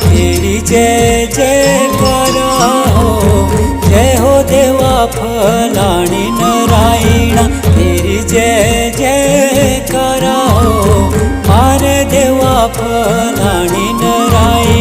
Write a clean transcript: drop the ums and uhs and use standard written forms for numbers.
तेरी जय जय करा जय हो देवा फलाणी नारायणा तेरी जय जय करा मारे देवा फलाणी नारायण